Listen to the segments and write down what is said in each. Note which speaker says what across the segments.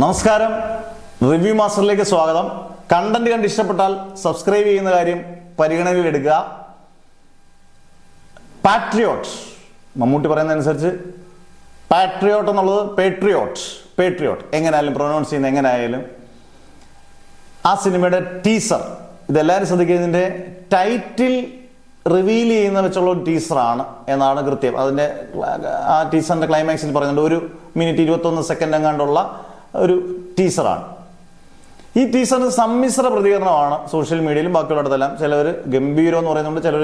Speaker 1: നമസ്കാരം, റിവ്യൂ മാസ്റ്ററിലേക്ക് സ്വാഗതം. കണ്ടന്റ് കണ്ട് ഇഷ്ടപ്പെട്ടാൽ സബ്സ്ക്രൈബ് ചെയ്യുന്ന കാര്യം പരിഗണനയിൽ എടുക്കുക. പാട്രിയോട്ട്, മമ്മൂട്ടി പറയുന്നതനുസരിച്ച് പാട്രിയോട്ട് എന്നുള്ളത് പേട്രിയോട്ട് എങ്ങനെയായാലും പ്രൊനൗൺസ് ചെയ്യുന്ന എങ്ങനെയായാലും ആ സിനിമയുടെ ടീസർ, ഇതെല്ലാവരും ശ്രദ്ധിക്കുന്നതിൻ്റെ ടൈറ്റിൽ റിവീൽ ചെയ്യുന്ന വെച്ചുള്ള ഒരു ടീസറാണ് എന്നാണ് കൃത്യം. അതിൻ്റെ ആ ടീസറിൻ്റെ ക്ലൈമാക്സിൽ പറയുന്നുണ്ട് 1:21 എങ്ങാണ്ടുള്ള ഒരു ടീസറാണ്. ഈ ടീസറിന് സമ്മിശ്ര പ്രതികരണമാണ് സോഷ്യൽ മീഡിയയിലും ബാക്കിയുള്ളിടത്തെല്ലാം. ചിലവർ ഗംഭീരം എന്ന് പറയുന്നുണ്ട്, ചിലർ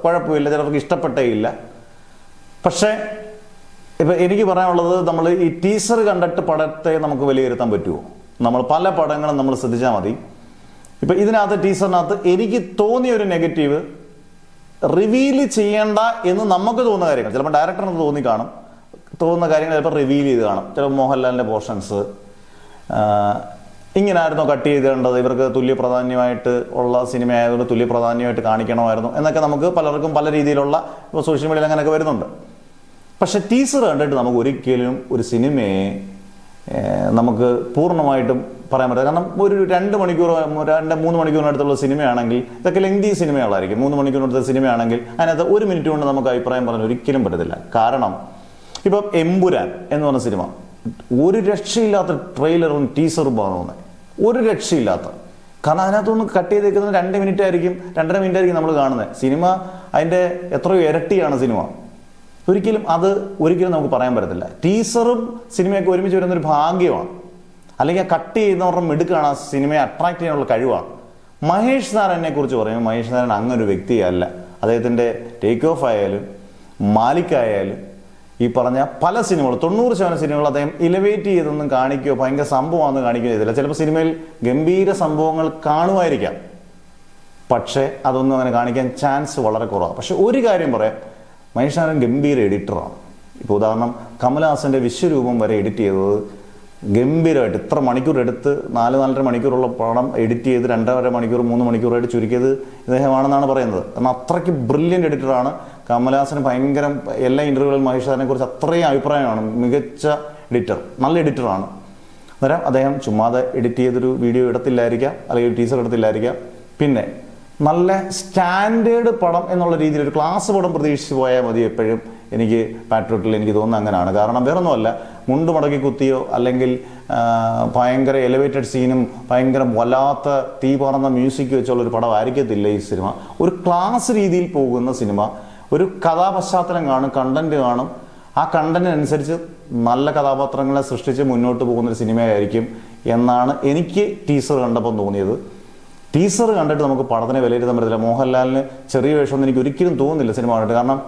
Speaker 1: കുഴപ്പമില്ല, ചിലർക്ക് ഇഷ്ടപ്പെട്ടേ ഇല്ല. പക്ഷേ ഇപ്പം എനിക്ക് പറയാനുള്ളത്, നമ്മൾ ഈ ടീസർ കണ്ടിട്ട് പടത്തെ നമുക്ക് വിലയിരുത്താൻ പറ്റുമോ? നമ്മൾ പല പടങ്ങളും നമ്മൾ ശ്രദ്ധിച്ചാൽ മതി. ഇപ്പം ഇതിനകത്ത് ടീസറിനകത്ത് എനിക്ക് തോന്നിയ ഒരു നെഗറ്റീവ്, റിവീൽ ചെയ്യേണ്ട എന്ന് നമുക്ക് തോന്നുന്ന കാര്യങ്ങൾ, ചിലപ്പോൾ ഡയറക്ടറിന് തോന്നുന്ന കാര്യങ്ങൾ ചിലപ്പോൾ റിവീൽ ചെയ്ത് കാണും. ചിലപ്പോൾ മോഹൻലാലിൻ്റെ പോർഷൻസ് ഇങ്ങനായിരുന്നു കട്ട് ചെയ്തേണ്ടത്, ഇവർക്ക് തുല്യ പ്രാധാന്യമായിട്ട് ഉള്ള സിനിമ ആയതുകൊണ്ട് തുല്യ പ്രാധാന്യമായിട്ട് കാണിക്കണമായിരുന്നു എന്നൊക്കെ നമുക്ക് പലർക്കും പല രീതിയിലുള്ള ഇപ്പോൾ സോഷ്യൽ മീഡിയയിൽ അങ്ങനെയൊക്കെ വരുന്നുണ്ട്. പക്ഷെ ടീസർ കണ്ടിട്ട് നമുക്ക് ഒരിക്കലും ഒരു സിനിമയെ നമുക്ക് പൂർണ്ണമായിട്ടും പറയാൻ പറ്റില്ല. കാരണം ഒരു 2-3 മണിക്കൂറിനടുത്തുള്ള സിനിമയാണെങ്കിൽ, ഇതൊക്കെ ലെങ്തി സിനിമകളായിരിക്കും. 3 മണിക്കൂറിനടുത്ത സിനിമയാണെങ്കിൽ അതിനകത്ത് 1 മിനിറ്റ് കൊണ്ട് നമുക്ക് അഭിപ്രായം പറയാൻ ഒരിക്കലും പറ്റത്തില്ല. കാരണം ഇപ്പം എമ്പുരാൻ എന്ന് പറഞ്ഞ സിനിമ, ഒരു രക്ഷയില്ലാത്ത ട്രെയിലറും ടീസറും പോകുന്നത്, ഒരു രക്ഷയില്ലാത്ത. കാരണം അതിനകത്തൊന്ന് കട്ട് ചെയ്തേക്കുന്നത് 2 മിനിറ്റ് ആയിരിക്കും, 2.5 മിനിറ്റ് ആയിരിക്കും നമ്മൾ കാണുന്നത്. സിനിമ അതിൻ്റെ എത്രയോ ഇരട്ടിയാണ് സിനിമ. ഒരിക്കലും നമുക്ക് പറയാൻ പറ്റത്തില്ല. ടീസറും സിനിമയൊക്കെ ഒരുമിച്ച് വരുന്നൊരു ഭാഗ്യമാണ്. അല്ലെങ്കിൽ ആ കട്ട് ചെയ്യുന്നവരുടെ മിടുക്കാണ്, ആ സിനിമയെ അട്രാക്ട് ചെയ്യാനുള്ള കഴിവാണ്. മഹേഷ് നാരായണനെ കുറിച്ച് പറയുമ്പോൾ മഹേഷ് നാരായണൻ അങ്ങനൊരു വ്യക്തിയല്ല. അദ്ദേഹത്തിൻ്റെ ടേക്ക് ഓഫ് ആയാലും മാലിക്കായാലും ഈ പറഞ്ഞ പല സിനിമകൾ, 90% സിനിമകൾ അദ്ദേഹം ഇലവേറ്റ് ചെയ്തൊന്നും കാണിക്കുകയോ ഭയങ്കര സംഭവമാണെന്ന് കാണിക്കുകയോ ചെയ്തില്ല. ചിലപ്പോൾ സിനിമയിൽ ഗംഭീര സംഭവങ്ങൾ കാണുമായിരിക്കാം, പക്ഷേ അതൊന്നും അങ്ങനെ കാണിക്കാൻ ചാൻസ് വളരെ കുറവാണ്. പക്ഷെ ഒരു കാര്യം പറയാം, മഹേഷ് നാരായണൻ ഗംഭീര എഡിറ്ററാണ്. ഇപ്പോൾ ഉദാഹരണം, കമലഹാസൻ്റെ വിശ്വരൂപം വരെ എഡിറ്റ് ചെയ്തത് ഗംഭീരമായിട്ട്, ഇത്ര മണിക്കൂർ എടുത്ത് 4-4.5 മണിക്കൂറുള്ള പടം എഡിറ്റ് ചെയ്ത് 2.5 മണിക്കൂർ 3 മണിക്കൂറായിട്ട് ചുരുക്കിയത് ഇദ്ദേഹമാണെന്നാണ് പറയുന്നത്. കാരണം അത്രയ്ക്ക് ബ്രില്യൻ്റ് എഡിറ്ററാണ്. കമലഹാസന് ഭയങ്കര എല്ലാ ഇൻ്റർവ്യൂകളിലും മഹേഷ് നാരായണനെ കുറിച്ച് അത്രയും അഭിപ്രായമാണ്. മികച്ച എഡിറ്റർ, നല്ല എഡിറ്ററാണ്. അന്നേരം അദ്ദേഹം ചുമ്മാതെ എഡിറ്റ് ചെയ്തൊരു വീഡിയോ ഇടത്തില്ലായിരിക്കാം, അല്ലെങ്കിൽ ടീസർ ഇടത്തില്ലായിരിക്കാം. പിന്നെ നല്ല സ്റ്റാൻഡേർഡ് പടം എന്നുള്ള രീതിയിൽ ഒരു ക്ലാസ് പടം പ്രതീക്ഷിച്ച് പോയാൽ മതി എപ്പോഴും. എനിക്ക് പാട്രിയോട്ടിൽ എനിക്ക് തോന്നുന്നത് അങ്ങനെയാണ്. കാരണം വേറൊന്നുമല്ല, മുണ്ട് മടക്കി കുത്തിയോ അല്ലെങ്കിൽ ഭയങ്കര എലിവേറ്റഡ് സീനും ഭയങ്കര വല്ലാത്ത തീ പറന്ന മ്യൂസിക് വെച്ചുള്ള ഒരു പടം ആയിരിക്കത്തില്ല ഈ സിനിമ. ഒരു ക്ലാസ് രീതിയിൽ പോകുന്ന സിനിമ, ഒരു കഥാപശ്ചാത്തലം കാണും, കണ്ടന്റ് കാണും. ആ കണ്ടന്റിനനുസരിച്ച് നല്ല കഥാപാത്രങ്ങളെ സൃഷ്ടിച്ച് മുന്നോട്ട് പോകുന്നൊരു സിനിമയായിരിക്കും എന്നാണ് എനിക്ക് ടീസർ കണ്ടപ്പോൾ തോന്നിയത്. ടീസർ കണ്ടിട്ട് നമുക്ക് പടത്തിനെ വിലയിരുത്താൻ പറ്റത്തില്ല. മോഹൻലാലിന് ചെറിയ വേഷമൊന്നും എനിക്ക് ഒരിക്കലും തോന്നുന്നില്ല സിനിമ കണ്ടിട്ട്. കാരണം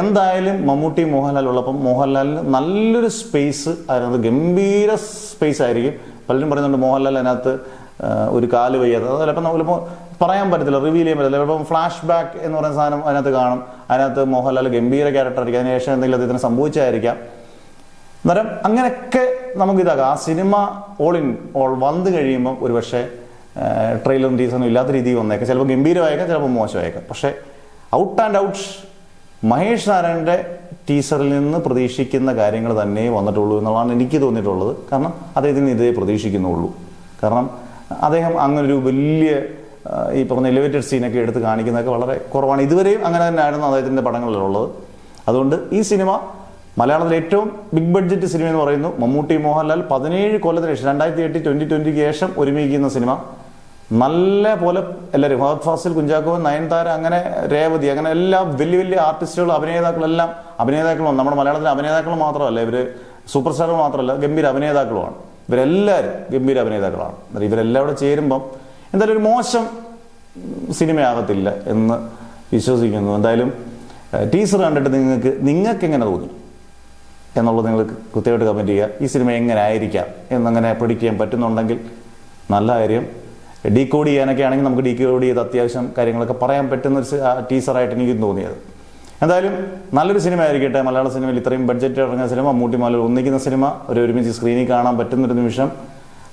Speaker 1: എന്തായാലും മമ്മൂട്ടി മോഹൻലാൽ ഉള്ളപ്പം മോഹൻലാലിന് നല്ലൊരു സ്പേസ്, അതിനകത്ത് ഗംഭീര സ്പേസ് ആയിരിക്കും. പലരും പറയുന്നുണ്ട് മോഹൻലാൽ അതിനകത്ത് ഒരു കാല് വയ്യാതെ, ചിലപ്പോൾ നമ്മളിപ്പോൾ പറയാൻ പറ്റത്തില്ല, റിവീൽ ചെയ്യാൻ പറ്റില്ല. ചിലപ്പം ഫ്ലാഷ് ബാക്ക് എന്ന് പറയുന്ന സാധനം അതിനകത്ത് കാണും. അതിനകത്ത് മോഹൻലാൽ ഗംഭീര ക്യാരക്ടർ ആയിരിക്കും, അതിനുശേഷം എന്തെങ്കിലും അദ്ദേഹത്തിന് സംഭവിച്ചായിരിക്കാം. അന്നേരം അങ്ങനെയൊക്കെ നമുക്കിതാകാം. ആ സിനിമ ഓൾ വന്നു കഴിയുമ്പം ഒരു പക്ഷേ ട്രെയിലറും ടീസറും ഇല്ലാത്ത രീതിയിൽ വന്നേക്കാം. ചിലപ്പോൾ ഗംഭീരമായേക്കാം, ചിലപ്പോൾ മോശമായേക്കാം. പക്ഷേ ഔട്ട് ആൻഡ് ഔട്ട് മഹേഷ് നാരായണൻ്റെ ടീസറിൽ നിന്ന് പ്രതീക്ഷിക്കുന്ന കാര്യങ്ങൾ തന്നെ വന്നിട്ടുള്ളൂ എന്നുള്ളതാണ് എനിക്ക് തോന്നിയിട്ടുള്ളത്. കാരണം അദ്ദേഹത്തിന് ഇതേ പ്രതീക്ഷിക്കുന്നുള്ളൂ. കാരണം അദ്ദേഹം അങ്ങനൊരു വലിയ ഈ പറഞ്ഞ എലിവേറ്റഡ് സീനൊക്കെ എടുത്ത് കാണിക്കുന്നതൊക്കെ വളരെ കുറവാണ്. ഇതുവരെയും അങ്ങനെ തന്നെയായിരുന്നു അദ്ദേഹത്തിൻ്റെ പടങ്ങളിലുള്ളത്. അതുകൊണ്ട് ഈ സിനിമ മലയാളത്തിലെ ഏറ്റവും ബിഗ് ബഡ്ജറ്റ് സിനിമ എന്ന് പറയുന്നു. മമ്മൂട്ടി മോഹൻലാൽ 17 കൊല്ലത്തിന് ശേഷം 2008-2020 ശേഷം ഒരുമിക്കുന്ന സിനിമ. നല്ല പോലെ എല്ലാവരും, ഫഹദ് ഫാസിൽ, കുഞ്ചാക്കോ, നയൻതാര, അങ്ങനെ രേവതി, അങ്ങനെ എല്ലാ വലിയ ആർട്ടിസ്റ്റുകളും അഭിനേതാക്കളും നമ്മുടെ മലയാളത്തിലെ അഭിനേതാക്കൾ മാത്രമല്ല, ഇവർ സൂപ്പർ സ്റ്റാറുകൾ മാത്രമല്ല, ഗംഭീര അഭിനേതാക്കളുമാണ്. ഇവരെല്ലാവരും ഗംഭീര അഭിനേതാക്കളാണ്. ഇവരെല്ലാം കൂടെ ചേരുമ്പം എന്തായാലും ഒരു മോശം സിനിമയാകത്തില്ല എന്ന് വിശ്വസിക്കുന്നു. എന്തായാലും ടീസർ കണ്ടിട്ട് നിങ്ങൾക്ക് എങ്ങനെ തോന്നി എന്നുള്ളത് നിങ്ങൾ കൃത്യമായിട്ട് കമൻറ്റ് ചെയ്യുക. ഈ സിനിമ എങ്ങനെ ആയിരിക്കാം എന്നങ്ങനെ പ്രെഡിക്റ്റ് ചെയ്യാൻ പറ്റുന്നുണ്ടെങ്കിൽ നല്ല കാര്യം. ഡീകോഡ് ചെയ്യാനൊക്കെ ആണെങ്കിൽ നമുക്ക് ഡീകോഡ് ചെയ്ത് അത്യാവശ്യം കാര്യങ്ങളൊക്കെ പറയാൻ പറ്റുന്ന ഒരു ടീസറായിട്ട് എനിക്ക് തോന്നിയത്. എന്തായാലും നല്ലൊരു സിനിമ ആയിരിക്കട്ടെ. മലയാള സിനിമയിൽ ഇത്രയും ബഡ്ജറ്റ് ഇറങ്ങിയ സിനിമ, മമ്മൂട്ടി മോഹൻലാൽ ഒന്നിക്കുന്ന സിനിമ, ഒരുമിച്ച് സ്ക്രീനിൽ കാണാൻ പറ്റുന്നൊരു നിമിഷം.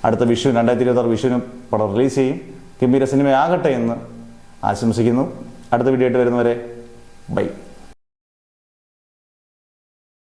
Speaker 1: അടുത്ത 2026 വിഷുവിന് പടം റിലീസ് ചെയ്യും. ഗംഭീര സിനിമയാകട്ടെ എന്ന് ആശംസിക്കുന്നു. അടുത്ത വീഡിയോ ആയിട്ട് വരുന്നവരെ ബൈ.